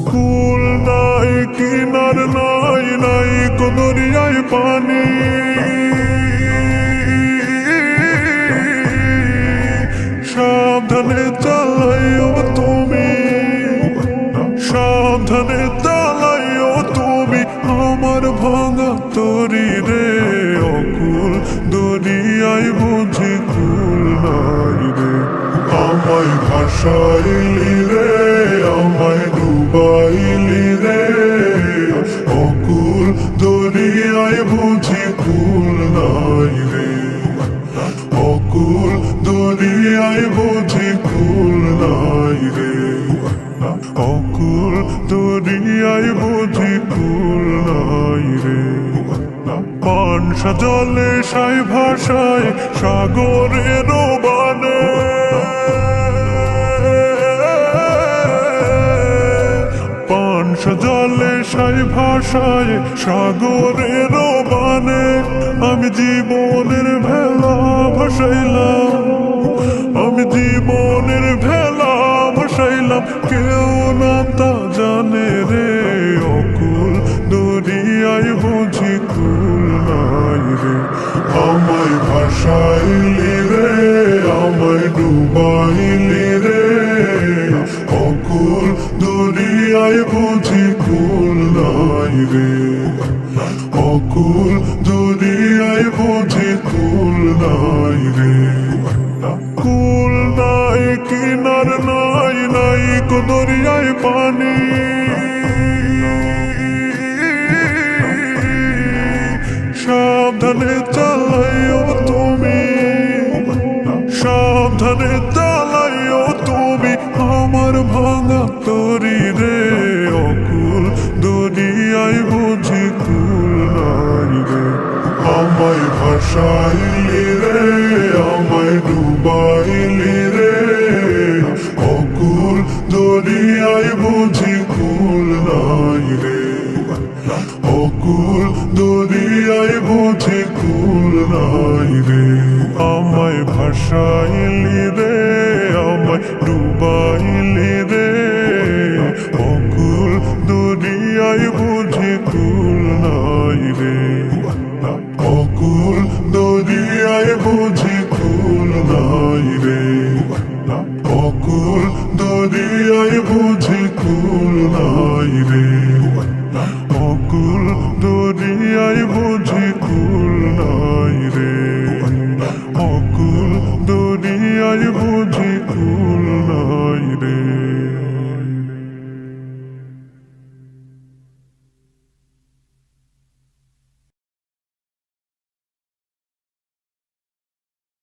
কুল নাই কিনার নাই নাই কো দরিয়ায় পানি সাবধানে চালাইও তুমি সাবধানে চালাইও তুমি আমার ভাঙা তরি রে অকুল দরিয়ায় বুঝি কুল নাই রে আমায় ভাসাইলি রে আমায় ডুবাইলি রে অকুল দরিয়ায় বুঝি কুল নাই রে অকুল দরিয়ায় বুঝি কুল নাই রে অকুল দরিয়ায় বুঝি কুল নাই রে পানসা জলে সাই ভাষায় সাগরের বানে পানসা জলে সাই ভাষায় সাগরের বানে আমি জীবনের ভেলা ভাসাইলাম আমি জীবনের ভেলা ভাসাইলাম কেউ না তা জানে রে অকুল দরিয়ায় বুঝি কুল নাই রে আমায় ভাসাইলি রে আমায় ডুবাইলি রে অকুল দরিয়ায় বুঝি কুল নাই রে অকুল দরিয়ায় বুঝি কুল নাই রে কুল নাই কিনার নাই নাই কো দরিয়ায় পানি সাবধানে চালাইও তুমি সাবধানে চালাইও তুমি আমার ভাঙা তরি রে অকুল দরিয়ায় বুঝি কুল নাই রে আমায় ভাসাইলি রে আমায় ডুবাইলি রে অকুল দরিয়ায় বুঝি কুল নাই রে অকুল দরিয়ায় বুঝি কুল নাই রে আমায় ভাসাইলি রে আমায় ডুবাইলি রে অকুল দরিয়ায় বুঝি কুল নাই রে অকুল দরিয়ায় বুঝি কুল নাই রে অকুল দরিয়ায় বুঝি কুল নাই রে অকুল দরিয়ায় বুঝি কুল নাই রে অকুল দরিয়ায় বুঝি কুল নাই রে।